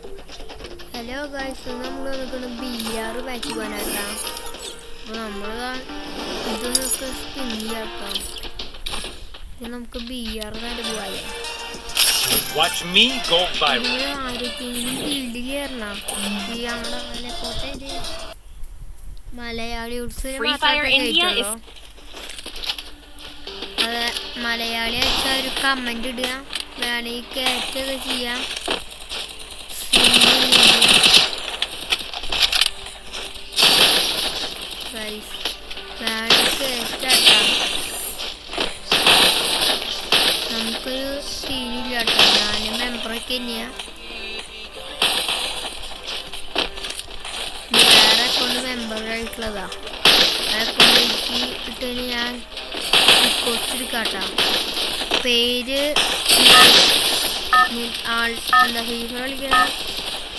Hello guys, നമ്മൾ നിൽക്കുന്ന BR match പോകാനായിട്ടാ. അപ്പോൾ നമ്മൾ ഇതൊക്കെ സ്പിൻ ചെയ്യാട്ടോ. ഇത് നമുക്ക് BR തന്നെ പോവാല്ലേ. ആരൊക്കെയെങ്കിലും ഫീൽഡിൽ കയറണം. ഈ ഞങ്ങളുടെ കോട്ടയിൽ മലയാളി ഉത്സവം. അതെ, മലയാളി അയച്ചാൽ ഒരു കമന്റ് ഇടുക, വേണമെങ്കിൽ കയറ്റൊക്കെ ചെയ്യാം. നമുക്കൊരു സീനില്ല കേട്ടോ. ഞാൻ മെമ്പറൊക്കെ തന്നെയാ. വേറെ അക്കൗണ്ട് മെമ്പറായിട്ടുള്ളതാ. ആ അക്കൗണ്ടിലേക്ക് ഇട്ടതിന് ഞാൻ റിക്വസ്റ്റ് എടുക്കാട്ടോ. പേര് എന്താ ഫീഫർ കളിക്കുന്ന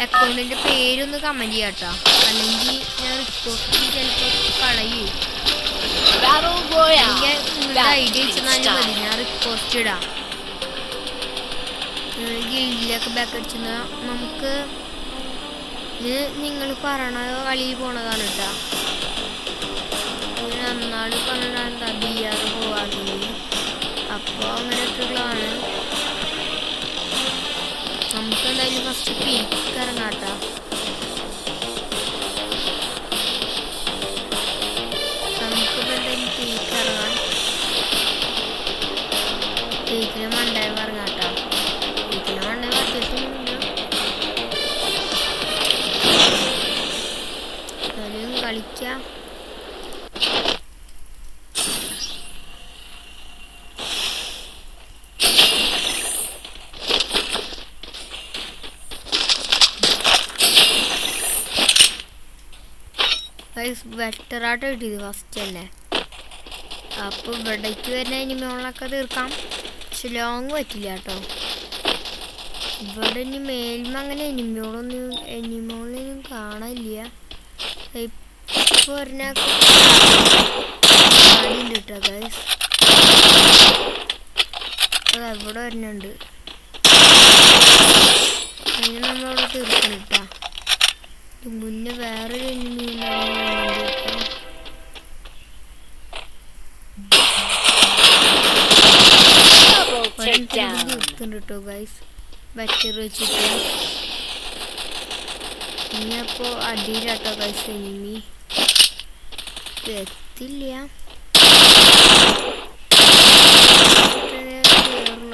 അക്കൗണ്ടിൻ്റെ പേരൊന്ന് കമൻറ്റ് ചെയ്യാം കേട്ടോ. അല്ലെങ്കിൽ ഞാൻ റിക്വസ്റ്റ് ചിലപ്പോൾ കളയും. നിങ്ങളുടെ ഐഡിയ വെച്ചെന്നാലും മതി, ഞാൻ റിക്വസ്റ്റ് ഇടാം. ഗിൽഡിലൊക്കെ ബാക്ക് അടിച്ചെന്നാൽ നമുക്ക് ഇത് നിങ്ങൾ പറയണ കളി പോണതാണ് കേട്ടോ. നന്നാള് പറഞ്ഞാൽ BR പോവാറില്ല. അപ്പോൾ അങ്ങനെയൊക്കെയുള്ളതാണ്. നമുക്ക് എന്തായാലും ഫസ്റ്റ് പീക്ക് ഇറങ്ങാം കേട്ടോ. നമുക്കിപ്പോൾ എന്തായാലും പീക്ക് ഇറങ്ങാം. പീക്കിന് മണ്ടേ ഇറങ്ങാം കേട്ടോ. പീക്കിന് മണ്ടേ വർദ്ധിച്ചിട്ടൊന്നുമില്ല. എന്നാലും കളിക്കാം. വെട്ടറായിട്ട് കിട്ടിയത് ഫസ്റ്റ് തന്നെ. അപ്പോൾ ഇവിടേക്ക് വരുന്ന എനിമകളൊക്കെ തീർക്കാം. പക്ഷെ ലോങ് പറ്റില്ല കേട്ടോ. ഇവിടെ ഇനി മേൽമ അങ്ങനെ എനിമകളൊന്നും കാണാനില്ല. ഇപ്പോൾ ഒരെണ്ണൊക്കെ കേട്ടോ ഗൈസ്. ഇവിടെ ഒരെണ്ണുണ്ട്. അതിന് നമ്മളവിടെ തീർക്കണം കേട്ടോ. മുന്നേ വേറൊരു എനിമി കേട്ടോ ഗൈസ്. ബാറ്ററി വെച്ചിട്ട് ഇനിയപ്പോൾ അടിയിലാട്ടോ ഗൈസ്. എനിമി എത്തില്ല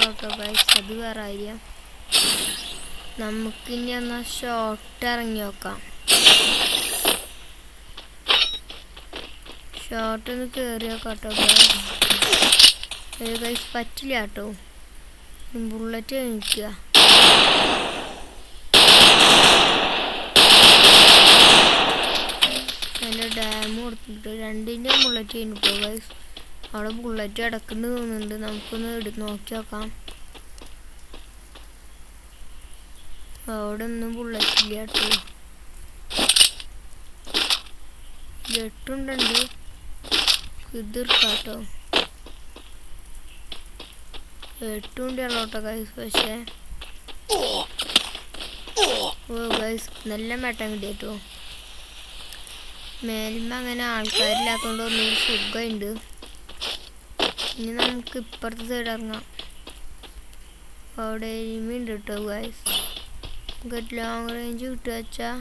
കേട്ടോ ഗൈസ്. അത് വേറെ കാര്യം. നമുക്കിനി എന്നാൽ ഷോട്ട് ഇറങ്ങി നോക്കാം. ഷോട്ടൊന്ന് കയറി നോക്കാം കേട്ടോ ഗൈസ്. പറ്റില്ല കേട്ടോ. ബുള്ളറ്റ് നിൽക്കുക. അതിൻ്റെ ഡാം കൊടുത്തിട്ട് രണ്ടിൻ്റെ ബുള്ളറ്റ് കഴിഞ്ഞിട്ടോ ഗൈസ്. അവിടെ ബുള്ളറ്റ് അടക്കുന്നു തോന്നുന്നുണ്ട്. നമുക്കൊന്ന് നോക്കി നോക്കാം. അവിടെ ഒന്നും ബുള്ളറ്റ് ഇല്ല കേട്ടോ. എട്ടുണ്ടുണ്ട്. ഇതിർക്കാട്ടോ. 8 ഉണ്ടല്ലോ കേട്ടോ ഗൈസ്. പക്ഷേ ഗൈസ് നല്ല മേട്ടം കിട്ടി കേട്ടോ. മേൽമ അങ്ങനെ ആൾക്കാരില്ലാത്തതുകൊണ്ട് ഒന്നും സുഖമുണ്ട്. ഇനി നമുക്ക് ഇപ്പുറത്തെ സൈഡ് ഇറങ്ങാം. അവിടെ എനിമി ഉണ്ട് കേട്ടോ ഗൈസ്. നമുക്ക് ലോങ് റേഞ്ച് കിട്ടുക വെച്ചാൽ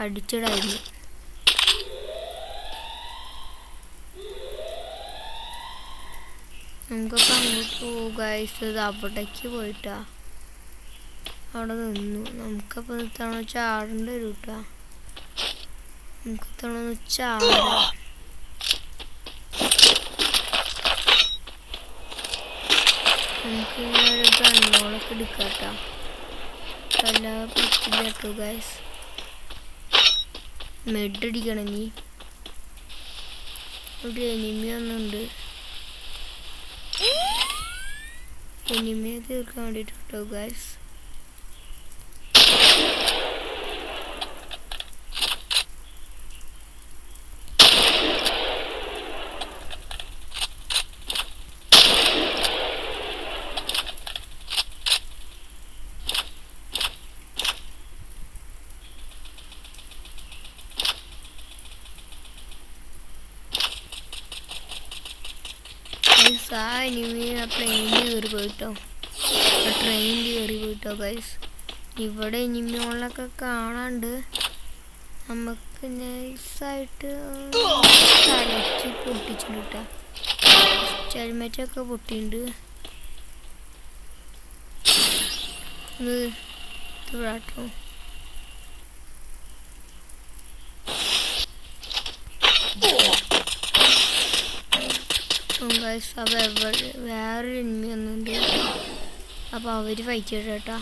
അടിച്ചിടായിരുന്നു. നമുക്കപ്പോൾ അങ്ങോട്ട് പോകും ഗൈസ്. അവിടേക്ക് പോയിട്ടാ അവിടെ നിന്നു. നമുക്കപ്പോൾ ഇത്തവണ ചാടേണ്ടി വരും കേട്ടോ. നമുക്ക് ഇത്തവണ ചാടാം. നമുക്ക് ഇങ്ങനെ ഒരു ഗണ്ണോളൊക്കെ എടുക്കാം കേട്ടോ. അല്ലാതെ പറ്റില്ല കേട്ടോ ഗൈസ്. മെഡടിക്കണം. നീ ഒരു എനിമി ഒന്നുണ്ട്. എനിമിയെ തീർക്കാൻ വേണ്ടിയിട്ട് കേട്ടോ ഗൈസ്. ഗൈസ് ആ എനിമി ആ പ്ലെയിനിൽ കയറി പോയിട്ടോ, ആ ട്രെയിനിൽ കയറി പോയിട്ടോ ഗൈസ്. ഇവിടെ എനിമികളൊക്കെ കാണാണ്ട് നമുക്ക് നൈസായിട്ട് തലച്ച് പൊട്ടിച്ചിട്ട് കേട്ടോ, ഹെൽമെറ്റൊക്കെ പൊട്ടിയിട്ടുണ്ട്. കേട്ടോ ഗൈസ്. അപ്പോൾ വേറൊരു എനിമി വന്നിട്ടുണ്ട്, അപ്പോൾ അവർ ഫൈറ്റ് ചെയ്യട്ടെ കേട്ടോ.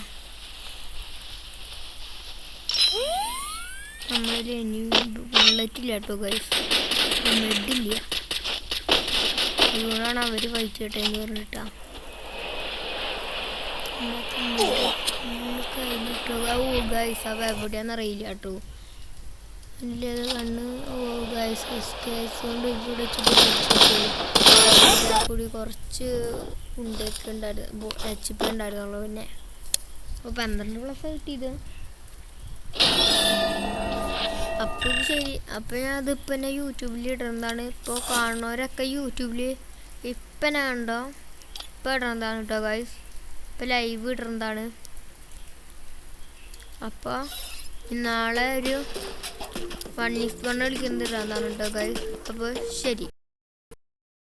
നമ്മളൊരു എനിമി ബുള്ളറ്റില്ല കേട്ടോ ഗൈസ്, മെഡില്ല, അതുകൊണ്ടാണ് അവർ ഫൈറ്റ് ചെയ്യട്ടെ എന്ന് പറഞ്ഞിട്ടാ. കഴിഞ്ഞിട്ടോ ഓ ഗൈസ് അവ എവിടെയാണെന്നറിയില്ല കേട്ടോ, അതിൻ്റെ അത് കണ്ണ്. ഓ ഗൈസ് കൊണ്ട് ഇവിടെ കൂടി കുറച്ച് ഉണ്ടൊക്കെ ഉണ്ടായിരുന്നു, HP ഉണ്ടായിരുന്നുള്ളൂ. പിന്നെ അപ്പോൾ 12+ കിട്ടിയത്. അപ്പോൾ ശരി, അപ്പോൾ ഞാൻ അതിപ്പോൾ തന്നെ യൂട്യൂബിൽ ഇടുന്നതാണ്. ഇപ്പോൾ കാണുന്നവരൊക്കെ യൂട്യൂബിൽ ഇപ്പം ഞാൻ കണ്ടോ ഇപ്പോൾ ഇടുന്നതാണ് കേട്ടോ ഗൈസ്, ഇപ്പോൾ ലൈവ് ഇടുന്നതാണ്. അപ്പോൾ നാളെ ഒരു 1x1 കളിക്കുന്നത് ഇടാന്നാണ് കേട്ടോ ഗൈസ്. അപ്പോൾ ശരി.